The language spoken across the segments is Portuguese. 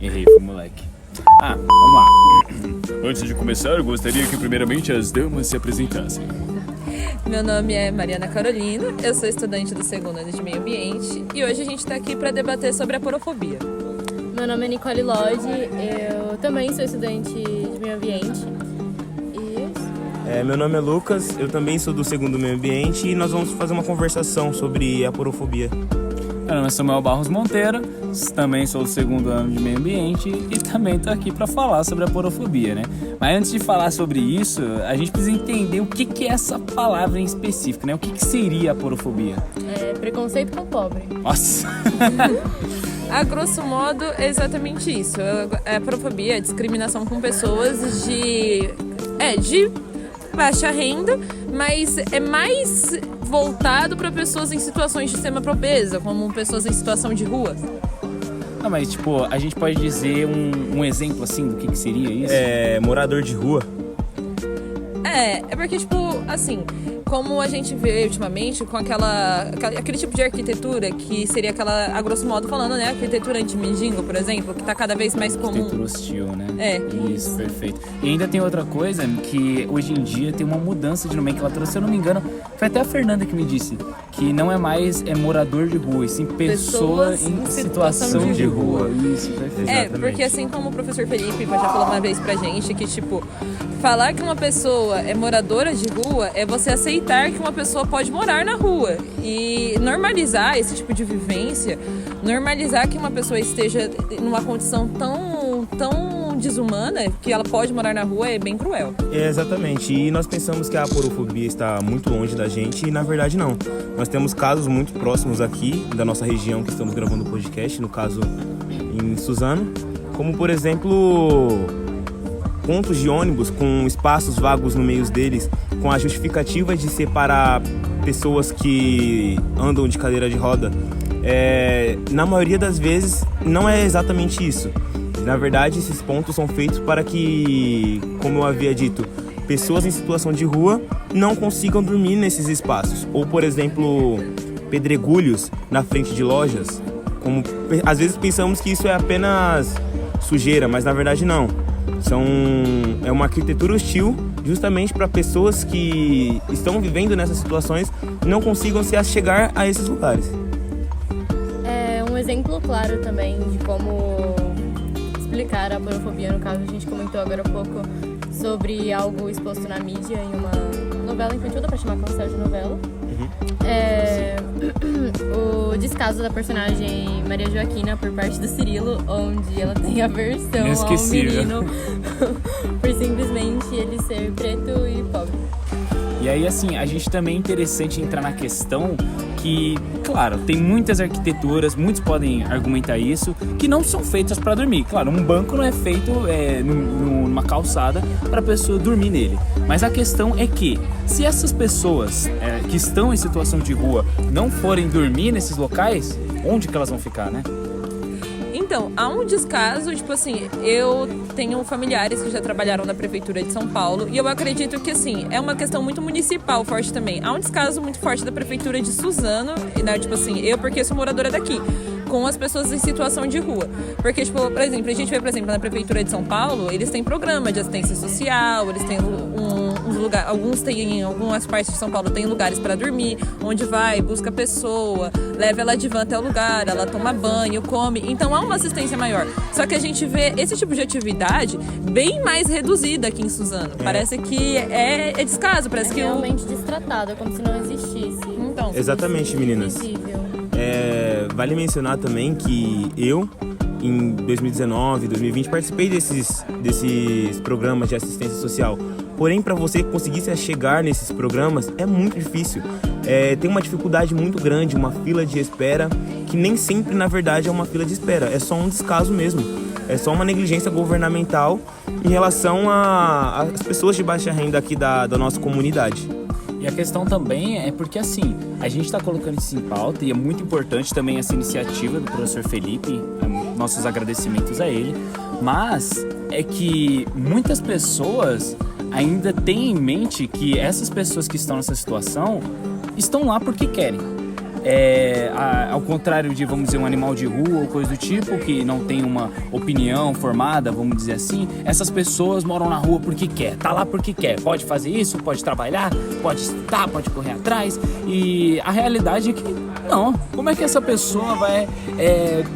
Errei, foi moleque. Vamos lá. Antes de começar, eu gostaria que primeiramente as damas se apresentassem. Meu nome é Mariana Carolina, eu sou estudante do segundo ano de meio ambiente e hoje a gente está aqui para debater sobre a porofobia. Meu nome é Nicole Lodge, eu também sou estudante de meio ambiente. Meu nome é Lucas, eu também sou do segundo meio ambiente e nós vamos fazer uma conversação sobre a porofobia. Meu nome é Samuel Barros Monteiro, também sou do segundo ano de meio ambiente e também estou aqui para falar sobre a porofobia, né? Mas antes de falar sobre isso, a gente precisa entender o que é essa palavra em específico, né? O que seria a porofobia? É preconceito com o pobre. Nossa! A grosso modo, é exatamente isso. A porofobia é discriminação com pessoas de baixa renda, mas é mais voltado para pessoas em situações de extrema pobreza, como pessoas em situação de rua. Mas tipo, a gente pode dizer um exemplo assim do que seria isso? Morador de rua. É porque tipo, assim, como a gente vê ultimamente com aquele tipo de arquitetura que seria aquela, a grosso modo falando, né, arquitetura anti-mendigo, por exemplo, que tá cada vez mais comum. Arquitetura hostil, né? Isso, perfeito. E ainda tem outra coisa que hoje em dia tem uma mudança de nomenclatura, se eu não me engano, foi até a Fernanda que me disse, que não é mais morador de rua, e sim pessoa em situação de rua. Isso, perfeito. Porque assim como o professor Felipe já falou uma vez pra gente, que tipo, falar que uma pessoa é moradora de rua é você aceitar que uma pessoa pode morar na rua. E normalizar esse tipo de vivência, normalizar que uma pessoa esteja numa condição tão desumana que ela pode morar na rua é bem cruel. Exatamente. E nós pensamos que a porofobia está muito longe da gente e na verdade não. Nós temos casos muito próximos aqui da nossa região que estamos gravando o podcast, no caso em Suzano, como por exemplo pontos de ônibus com espaços vagos no meio deles, com a justificativa de separar pessoas que andam de cadeira de roda. Na maioria das vezes não é exatamente isso. Na verdade, esses pontos são feitos para que, como eu havia dito, pessoas em situação de rua não consigam dormir nesses espaços. Ou, por exemplo, pedregulhos na frente de lojas. Às vezes pensamos que isso é apenas sujeira, mas na verdade não. É uma arquitetura hostil justamente para pessoas que estão vivendo nessas situações não consigam se achegar a esses lugares. É um exemplo claro também de como explicar a porofobia. No caso, a gente comentou agora há pouco sobre algo exposto na mídia em uma novela infantil, dá pra chamar conceito de novela. O descaso da personagem Maria Joaquina por parte do Cirilo, onde ela tem aversão ao menino por simplesmente ele ser preto e pobre. E aí, assim, a gente também é interessante entrar na questão que, claro, tem muitas arquiteturas, muitos podem argumentar isso, que não são feitas para dormir. Claro, um banco não é feito numa calçada para a pessoa dormir nele. Mas a questão é que, se essas pessoas que estão em situação de rua não forem dormir nesses locais, onde que elas vão ficar, né? Então, há um descaso, tipo assim, eu tenho familiares que já trabalharam na prefeitura de São Paulo e eu acredito que, assim, é uma questão muito municipal forte também. Há um descaso muito forte da prefeitura de Suzano, né, tipo assim, porque sou moradora daqui, com as pessoas em situação de rua. Porque, tipo, por exemplo, a gente vê, por exemplo, na prefeitura de São Paulo, eles têm programa de assistência social, eles têm uns lugares, em algumas partes de São Paulo tem lugares para dormir, onde vai, busca a pessoa, leva ela de van até o lugar, ela toma banho, come, então há uma assistência maior. Só que a gente vê esse tipo de atividade bem mais reduzida aqui em Suzano. Parece que é descaso, parece que realmente destratado, é como se não existisse. Então, exatamente, meninas. Vale mencionar também que eu, em 2019, 2020, participei desses programas de assistência social. Porém, para você conseguir se chegar nesses programas, é muito difícil. Tem uma dificuldade muito grande, uma fila de espera, que nem sempre, na verdade, é uma fila de espera. É só um descaso mesmo. É só uma negligência governamental em relação às pessoas de baixa renda aqui da nossa comunidade. E a questão também é porque, assim, a gente está colocando isso em pauta e é muito importante também essa iniciativa do professor Felipe, nossos agradecimentos a ele, mas é que muitas pessoas ainda têm em mente que essas pessoas que estão nessa situação estão lá porque querem. ao contrário de, vamos dizer, um animal de rua ou coisa do tipo, que não tem uma opinião formada, vamos dizer assim, essas pessoas moram na rua porque quer, tá lá porque quer, pode fazer isso, pode trabalhar, pode estudar, pode correr atrás, e a realidade é que não. Como é que essa pessoa vai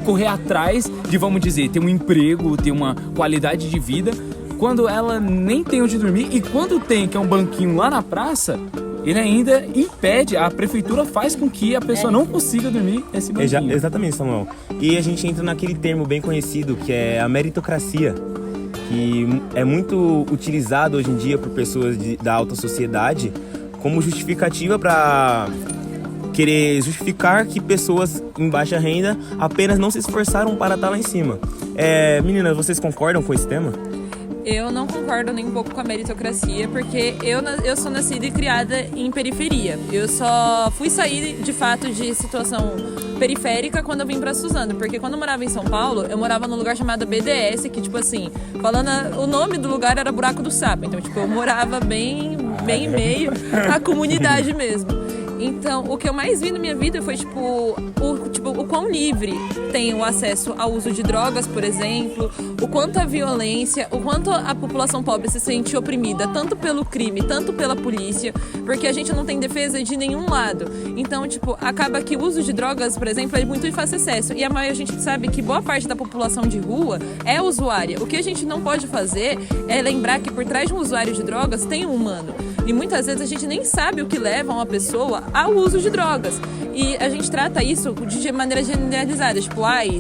correr atrás de, vamos dizer, ter um emprego, ter uma qualidade de vida, quando ela nem tem onde dormir, e quando tem, que é um banquinho lá na praça, ele ainda impede, a prefeitura faz com que a pessoa não consiga dormir nesse banquinho. Exatamente, Samuel. E a gente entra naquele termo bem conhecido, que é a meritocracia, que é muito utilizado hoje em dia por pessoas da alta sociedade como justificativa para querer justificar que pessoas em baixa renda apenas não se esforçaram para estar lá em cima. Meninas, vocês concordam com esse tema? Eu não concordo nem um pouco com a meritocracia, porque eu sou nascida e criada em periferia. Eu só fui sair, de fato, de situação periférica quando eu vim pra Suzano, porque quando eu morava em São Paulo, eu morava num lugar chamado BDS, que, tipo assim, o nome do lugar era Buraco do Sapo. Então, tipo, eu morava bem em meio à comunidade mesmo. Então, o que eu mais vi na minha vida foi, o quão livre tem o acesso ao uso de drogas, por exemplo, o quanto a violência, o quanto a população pobre se sente oprimida, tanto pelo crime, tanto pela polícia, porque a gente não tem defesa de nenhum lado. Então, acaba que o uso de drogas, por exemplo, é muito de fácil acesso. E a gente sabe que boa parte da população de rua é usuária. O que a gente não pode fazer é lembrar que por trás de um usuário de drogas tem um humano. E muitas vezes a gente nem sabe o que leva uma pessoa ao uso de drogas. E a gente trata isso de maneira generalizada.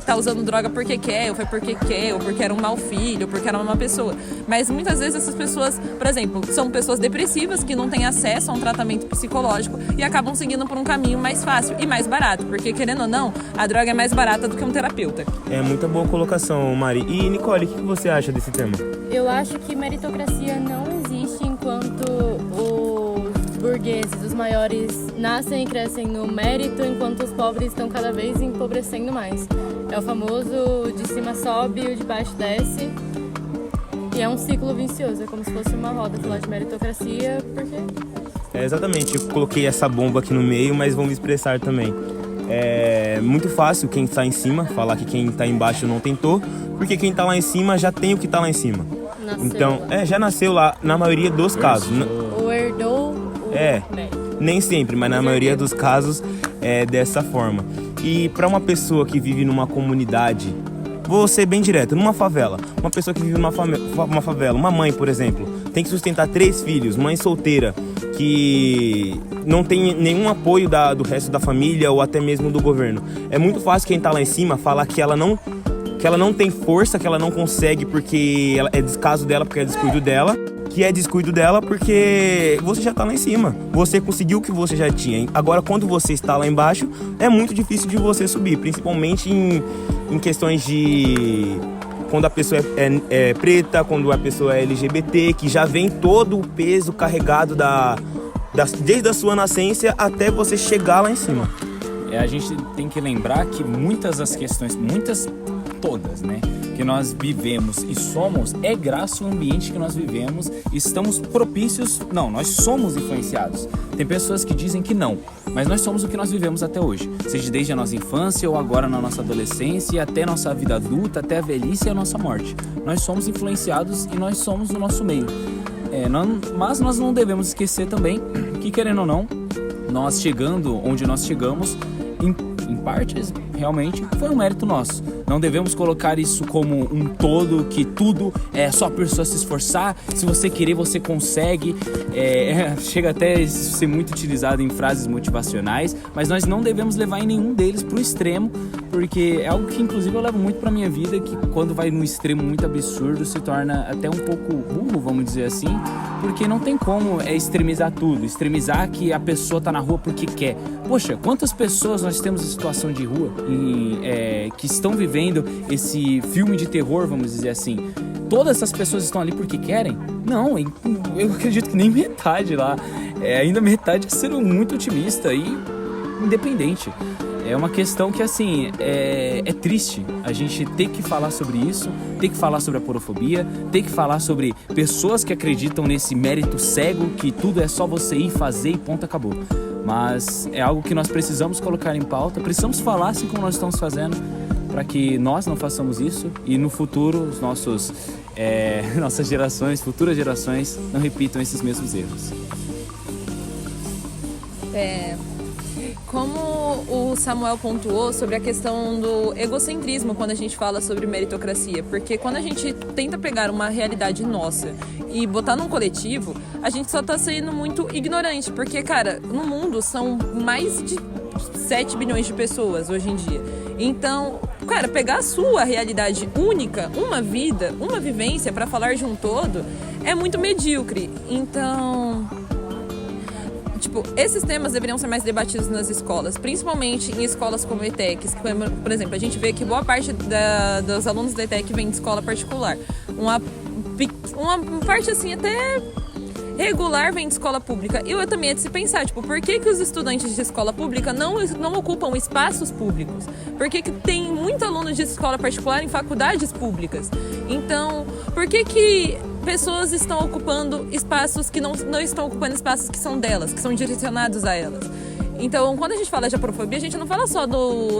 Tá usando droga porque quer, ou foi porque quer, ou porque era um mau filho, ou porque era uma má pessoa. Mas muitas vezes essas pessoas, por exemplo, são pessoas depressivas que não têm acesso a um tratamento psicológico e acabam seguindo por um caminho mais fácil e mais barato. Porque, querendo ou não, a droga é mais barata do que um terapeuta. É muita boa colocação, Mari. E, Nicole, o que você acha desse tema? Eu acho que meritocracia não existe enquanto os burgueses, os maiores, nascem e crescem no mérito, enquanto os pobres estão cada vez empobrecendo mais. É o famoso de cima sobe e o de baixo desce. E é um ciclo vicioso, é como se fosse uma roda falar de meritocracia, porque... Exatamente, eu coloquei essa bomba aqui no meio, mas vamos expressar também. É muito fácil quem está em cima falar que quem está embaixo não tentou, porque quem está lá em cima já tem o que está lá em cima. Nasceu então, lá. Já nasceu lá, na maioria dos casos. Ou herdou o mérito. Nem sempre, mas na maioria dos casos é dessa forma. E para uma pessoa que vive numa comunidade, vou ser bem direto, numa favela, uma pessoa que vive numa favela, uma mãe, por exemplo, tem que sustentar 3 filhos, mãe solteira, que não tem nenhum apoio do resto da família ou até mesmo do governo. É muito fácil quem tá lá em cima falar que ela não tem força, que ela não consegue porque é descaso dela, porque é descuido dela, que é descuido dela porque você já tá lá em cima. Você conseguiu o que você já tinha. Agora, quando você está lá embaixo, é muito difícil de você subir, principalmente em questões de... quando a pessoa é preta, quando a pessoa é LGBT, que já vem todo o peso carregado desde a sua nascença até você chegar lá em cima. A gente tem que lembrar que muitas das questões, todas, né, que nós vivemos e somos, é graças ao ambiente que nós vivemos, estamos propícios, não, nós somos influenciados. Tem pessoas que dizem que não, mas nós somos o que nós vivemos até hoje, seja desde a nossa infância ou agora na nossa adolescência, até a nossa vida adulta, até a velhice e a nossa morte. Nós somos influenciados e nós somos o nosso meio. Mas nós não devemos esquecer também que, querendo ou não, nós chegando onde nós chegamos, em partes, realmente, foi um mérito nosso. Não devemos colocar isso como um todo, que tudo é só a pessoa se esforçar, se você querer, você consegue. Chega até a ser muito utilizado em frases motivacionais, mas nós não devemos levar em nenhum deles pro extremo, porque é algo que, inclusive, eu levo muito pra minha vida, que quando vai num extremo muito absurdo, se torna até um pouco burro, vamos dizer assim, porque não tem como extremizar tudo, extremizar que a pessoa tá na rua porque quer. Poxa, quantas pessoas nós temos em situação de rua que estão vivendo esse filme de terror, vamos dizer assim? Todas essas pessoas estão ali porque querem? Não, eu acredito que nem metade lá. Ainda metade que sendo muito otimista e independente. É uma questão que, assim, é triste a gente ter que falar sobre isso, ter que falar sobre a porofobia, ter que falar sobre pessoas que acreditam nesse mérito cego, que tudo é só você ir fazer e ponto, acabou. Mas é algo que nós precisamos colocar em pauta, precisamos falar assim como nós estamos fazendo, para que nós não façamos isso e no futuro os nossas gerações, futuras gerações, não repitam esses mesmos erros. Como o Samuel pontuou sobre a questão do egocentrismo quando a gente fala sobre meritocracia, porque quando a gente tenta pegar uma realidade nossa e botar num coletivo, a gente só tá sendo muito ignorante, porque, cara, no mundo são mais de 7 bilhões de pessoas hoje em dia. Então, cara, pegar a sua realidade única, uma vida, uma vivência para falar de um todo, é muito medíocre. Então, esses temas deveriam ser mais debatidos nas escolas, principalmente em escolas como a ETEC. Por exemplo, a gente vê que boa parte dos alunos da ETEC vem de escola particular. Uma parte, assim, até regular vem de escola pública. E também é de se pensar, por que os estudantes de escola pública não ocupam espaços públicos? Por que tem muito aluno de escola particular em faculdades públicas? Então, por que pessoas estão ocupando espaços que não estão ocupando espaços que são delas, que são direcionados a elas? Então, quando a gente fala de aporofobia, a gente não fala só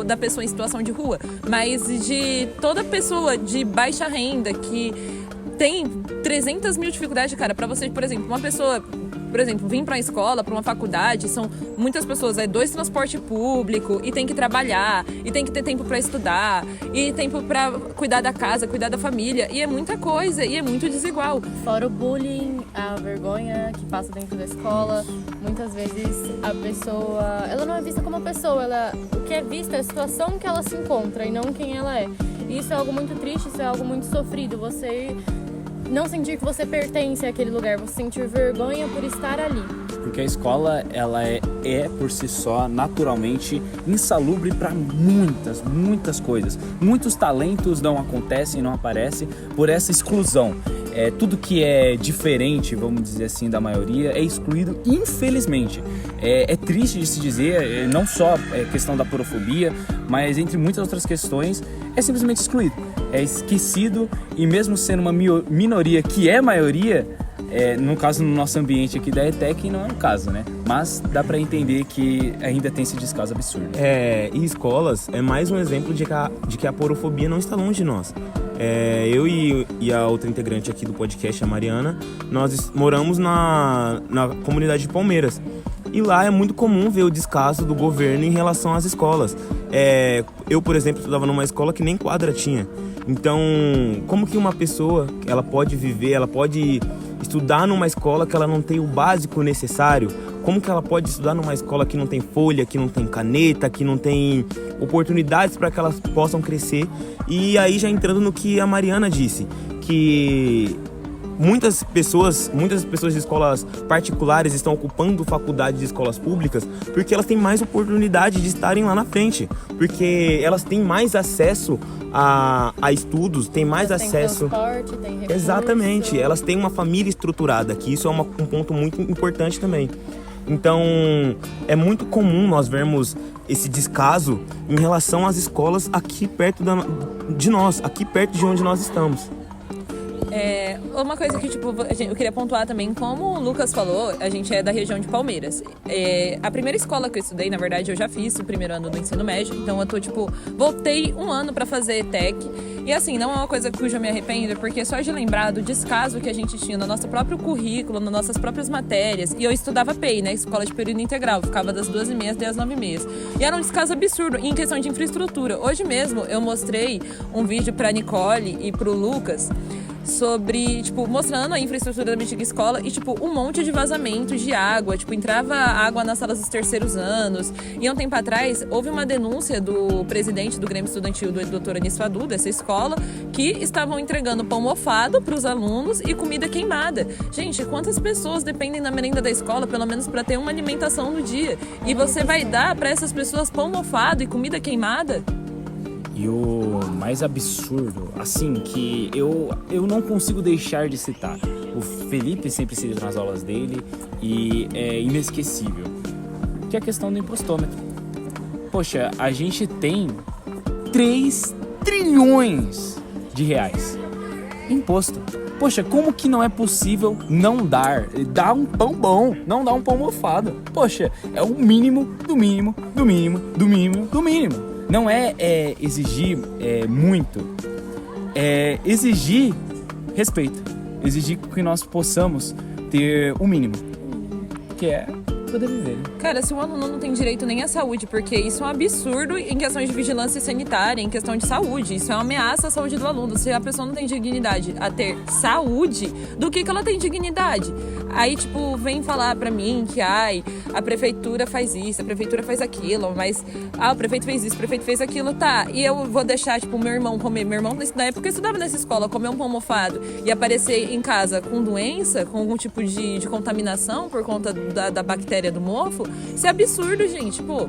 da pessoa em situação de rua, mas de toda pessoa de baixa renda que tem 300 mil dificuldades, cara. Pra você, por exemplo, uma pessoa, vir pra escola, pra uma faculdade, são muitas pessoas, 2 transporte público, e tem que trabalhar, e tem que ter tempo pra estudar, e tempo pra cuidar da casa, cuidar da família, e é muita coisa, e é muito desigual. Fora o bullying, a vergonha que passa dentro da escola, muitas vezes a pessoa, ela não é vista como uma pessoa, o que é vista é a situação que ela se encontra e não quem ela é. E isso é algo muito triste, isso é algo muito sofrido, você não sentir que você pertence àquele lugar, você sentir vergonha por estar ali. Porque a escola, ela é por si só, naturalmente, insalubre para muitas coisas. Muitos talentos não acontecem, não aparecem por essa exclusão. Tudo que é diferente, vamos dizer assim, da maioria, é excluído, infelizmente. É triste de se dizer, não só questão da aporofobia, mas entre muitas outras questões, é simplesmente excluído. É esquecido, e mesmo sendo uma minoria que é maioria, no caso, no nosso ambiente aqui da ETEC, não é o caso, né? Mas dá pra entender que ainda tem esse descaso absurdo. E escolas é mais um exemplo de que a aporofobia não está longe de nós. Eu e a outra integrante aqui do podcast, a Mariana, nós moramos na comunidade de Palmeiras. E lá é muito comum ver o descaso do governo em relação às escolas. Eu, por exemplo, estudava numa escola que nem quadra tinha. Então, como que uma pessoa, ela pode viver, ela pode estudar numa escola que ela não tem o básico necessário? Como que ela pode estudar numa escola que não tem folha, que não tem caneta, que não tem oportunidades para que elas possam crescer? E aí já entrando no que a Mariana disse, que muitas pessoas de escolas particulares estão ocupando faculdades de escolas públicas porque elas têm mais oportunidade de estarem lá na frente, porque elas têm mais acesso a estudos, têm mais acesso... Tem transporte, tem recurso. Exatamente, elas têm uma família estruturada, que isso é um ponto muito importante também. Então, é muito comum nós vermos esse descaso em relação às escolas aqui perto de nós, aqui perto de onde nós estamos. Uma coisa que eu queria pontuar também, como o Lucas falou, a gente é da região de Palmeiras. A primeira escola que eu estudei, na verdade, eu já fiz o primeiro ano do ensino médio, então eu tô, voltei um ano pra fazer ETEC. E assim, não é uma coisa cuja eu me arrependo, porque só de lembrar do descaso que a gente tinha no nosso próprio currículo, nas nossas próprias matérias, e eu estudava PEI, né, escola de período integral, ficava das 2h30 até as 9h30. E era um descaso absurdo em questão de infraestrutura. Hoje mesmo eu mostrei um vídeo pra Nicole e pro Lucas sobre, mostrando a infraestrutura da minha antiga escola e, um monte de vazamentos de água, entrava água nas salas dos terceiros anos. E há um tempo atrás, houve uma denúncia do presidente do Grêmio Estudantil, do Dr. Anis Fadu, dessa escola, que estavam entregando pão mofado para os alunos e comida queimada. Gente, quantas pessoas dependem da merenda da escola, pelo menos para ter uma alimentação no dia? E você vai dar para essas pessoas pão mofado e comida queimada? E o mais absurdo, assim, que eu não consigo deixar de citar. O Felipe sempre cita nas aulas dele e é inesquecível, que é a questão do impostômetro. Poxa, a gente tem 3 trilhões de reais. imposto. Poxa, como que não é possível não dar? Dar um pão bom, não dar um pão mofado. Poxa, é o mínimo do mínimo, do mínimo, do mínimo, do mínimo. Não é exigir muito. É exigir respeito. Exigir que nós possamos ter o mínimo. Que é poder viver. Cara, se o aluno não tem direito nem à saúde, porque isso é um absurdo em questão de vigilância sanitária, em questão de saúde. Isso é uma ameaça à saúde do aluno. Se a pessoa não tem dignidade a ter saúde, do que ela tem dignidade? Aí, tipo, vem falar pra mim que, a prefeitura faz isso, a prefeitura faz aquilo, mas, o prefeito fez isso, o prefeito fez aquilo, tá. E eu vou deixar, tipo, meu irmão comer. Meu irmão, na época, estudava nessa escola, comer um pão mofado e aparecer em casa com doença, com algum tipo de contaminação por conta da bactéria do mofo, isso é absurdo, gente. Pô,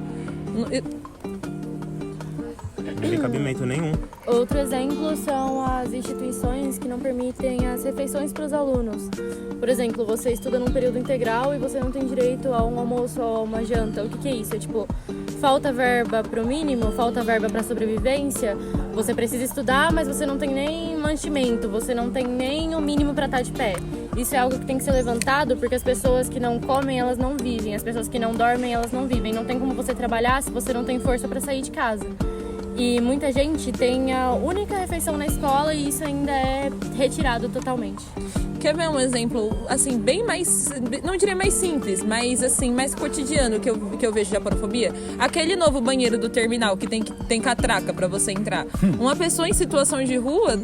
Não tem cabimento nenhum. Outro exemplo são as instituições que não permitem as refeições para os alunos. Por exemplo, você estuda num período integral e você não tem direito a um almoço ou a uma janta. O que é isso? É tipo, falta verba para o mínimo, falta verba para a sobrevivência. Você precisa estudar, mas você não tem nem mantimento, você não tem nem o mínimo para estar de pé. Isso é algo que tem que ser levantado, porque as pessoas que não comem, elas não vivem. As pessoas que não dormem, elas não vivem. Não tem como você trabalhar se você não tem força para sair de casa. E muita gente tem a única refeição na escola e isso ainda é retirado totalmente. Quer ver um exemplo, assim, bem mais, não diria mais simples, mas assim, mais cotidiano que eu vejo de aporofobia? Aquele novo banheiro do terminal que tem catraca pra você entrar. Uma pessoa em situação de rua,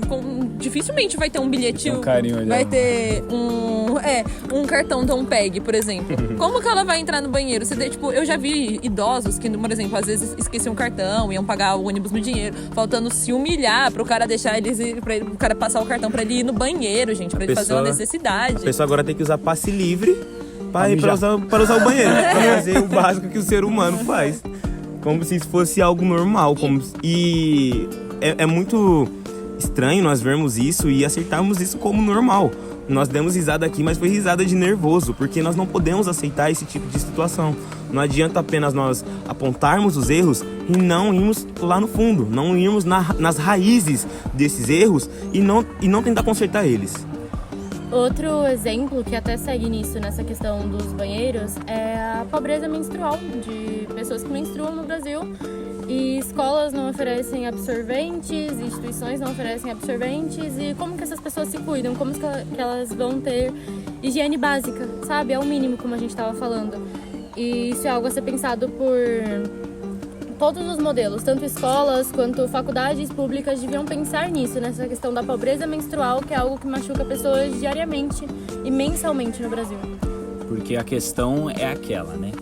dificilmente vai ter um bilhetinho, um carinho, vai ter um cartão Tom Peg, por exemplo. Como que ela vai entrar no banheiro? Tipo, eu já vi idosos que, por exemplo, às vezes esqueciam o cartão, iam pagar o ônibus no dinheiro, faltando se humilhar pro cara deixar pro cara passar o cartão pra ele ir no banheiro, gente, pra ele fazer uma necessidade. A pessoa agora tem que usar passe livre para usar o banheiro. Pra fazer o básico que o ser humano faz. Como se isso fosse algo normal. E é muito estranho nós vermos isso e aceitarmos isso como normal. Nós demos risada aqui, mas foi risada de nervoso, porque nós não podemos aceitar esse tipo de situação. Não adianta apenas nós apontarmos os erros e não irmos lá no fundo, não irmos nas raízes desses erros e não tentar consertar eles. Outro exemplo que até segue nisso, nessa questão dos banheiros, é a pobreza menstrual de pessoas que menstruam no Brasil. E escolas não oferecem absorventes, instituições não oferecem absorventes. E como que essas pessoas se cuidam? Como que elas vão ter higiene básica, sabe? É o mínimo, como a gente estava falando. E isso é algo a ser pensado por todos os modelos, tanto escolas quanto faculdades públicas deviam pensar nisso, nessa questão da pobreza menstrual, que é algo que machuca pessoas diariamente e mensalmente no Brasil. Porque a questão é aquela, né?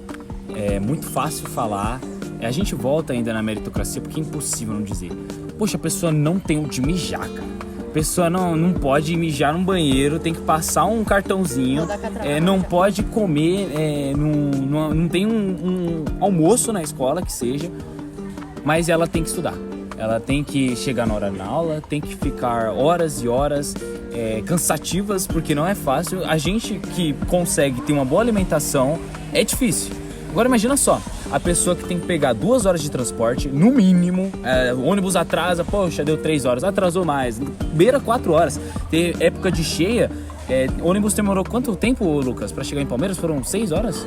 É muito fácil falar, a gente volta ainda na meritocracia porque é impossível não dizer. Poxa, a pessoa não tem onde mijar, cara. A pessoa não pode mijar num banheiro, tem que passar um cartãozinho, não pode comer, não tem um almoço na escola que seja, mas ela tem que estudar. Ela tem que chegar na hora da aula, tem que ficar horas e horas cansativas, porque não é fácil. A gente que consegue ter uma boa alimentação, é difícil. Agora imagina só, a pessoa que tem que pegar 2 horas de transporte, no mínimo, o ônibus atrasa, poxa, deu 3 horas, atrasou mais, beira 4 horas. Ter época de cheia, ônibus demorou quanto tempo, Lucas, pra chegar em Palmeiras? Foram 6 horas?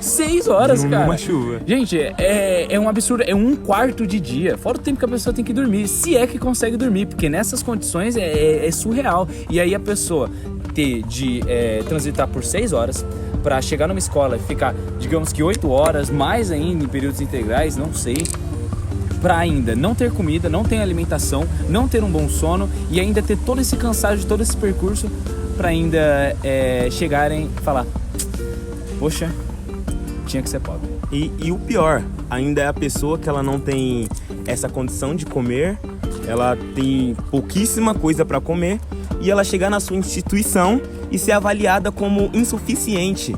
6 horas, cara. Numa chuva. Gente, é um absurdo, é 1/4 de dia, fora o tempo que a pessoa tem que dormir, se é que consegue dormir, porque nessas condições é surreal. E aí a pessoa ter de transitar por 6 horas, para chegar numa escola e ficar, digamos que 8 horas, mais ainda em períodos integrais, não sei, para ainda não ter comida, não ter alimentação, não ter um bom sono e ainda ter todo esse cansaço de todo esse percurso para ainda chegarem e falar, poxa, tinha que ser pobre. E o pior, ainda é a pessoa que ela não tem essa condição de comer, ela tem pouquíssima coisa para comer e ela chegar na sua instituição e ser avaliada como insuficiente.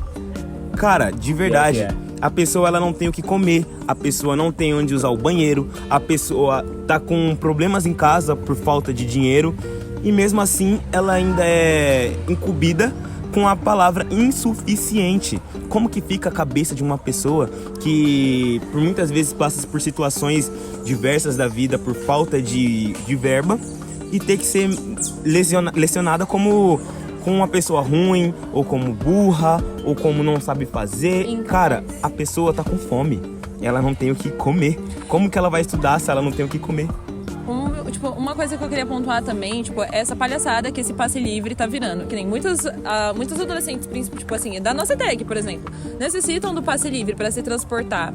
Cara, de verdade, a pessoa ela não tem o que comer, a pessoa não tem onde usar o banheiro, a pessoa tá com problemas em casa por falta de dinheiro e mesmo assim ela ainda é incumbida com a palavra insuficiente. Como que fica a cabeça de uma pessoa que por muitas vezes passa por situações diversas da vida por falta de verba e ter que ser lecionada como uma pessoa ruim, ou como burra, ou como não sabe fazer. Cara, a pessoa tá com fome, ela não tem o que comer. Como que ela vai estudar se ela não tem o que comer? Uma coisa que eu queria pontuar também, é essa palhaçada que esse passe livre tá virando. Que nem muitos adolescentes, tipo assim, da nossa tag, por exemplo, necessitam do passe livre para se transportar.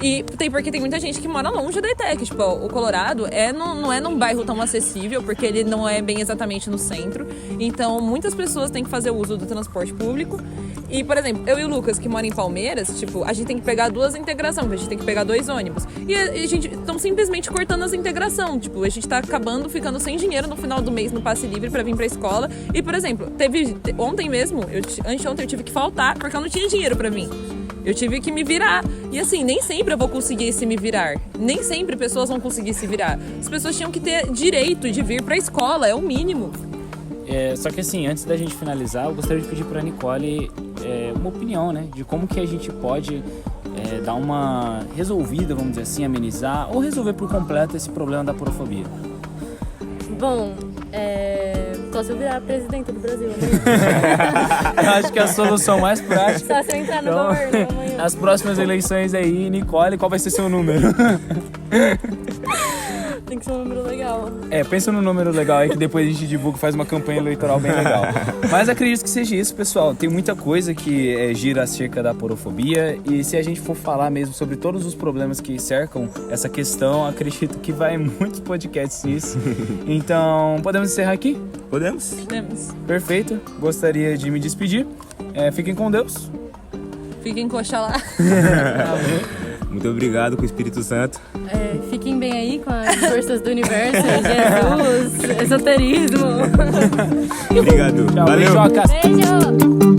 E porque tem muita gente que mora longe da ETEC. Tipo, o Colorado não é num bairro tão acessível, porque ele não é bem exatamente no centro. Então, muitas pessoas têm que fazer uso do transporte público. E, por exemplo, eu e o Lucas, que mora em Palmeiras, a gente tem que pegar 2 integrações, a gente tem que pegar 2 ônibus. E a gente estão simplesmente cortando as integrações. A gente tá acabando ficando sem dinheiro no final do mês no passe livre pra vir pra escola. E, por exemplo, ontem mesmo, anteontem eu tive que faltar porque eu não tinha dinheiro pra vir. Eu tive que me virar. E assim, nem sempre eu vou conseguir se me virar. Nem sempre pessoas vão conseguir se virar. As pessoas tinham que ter direito de vir pra escola, é o mínimo. Só que assim, antes da gente finalizar, eu gostaria de pedir pra Nicole uma opinião, né? De como que a gente pode dar uma resolvida, vamos dizer assim, amenizar ou resolver por completo esse problema da aporofobia. Bom, só se eu virar a presidenta do Brasil, né? Eu acho que é a solução mais prática. Só se eu entrar no governo amanhã. Nas próximas eleições aí, Nicole, qual vai ser seu número? Tem que ser um número legal. Pensa no número legal aí que depois a gente divulga, faz uma campanha eleitoral bem legal. Mas acredito que seja isso, pessoal. Tem muita coisa que gira acerca da aporofobia e se a gente for falar mesmo sobre todos os problemas que cercam essa questão, acredito que vai muitos podcasts nisso. Então, podemos encerrar aqui? Podemos? Perfeito. Gostaria de me despedir. Fiquem com Deus. Fiquem com Oxalá. Muito obrigado com o Espírito Santo. Fiquem bem aí com as forças do universo, Jesus, esoterismo. Obrigado. Tchau, Valeu. beijoca. Beijo!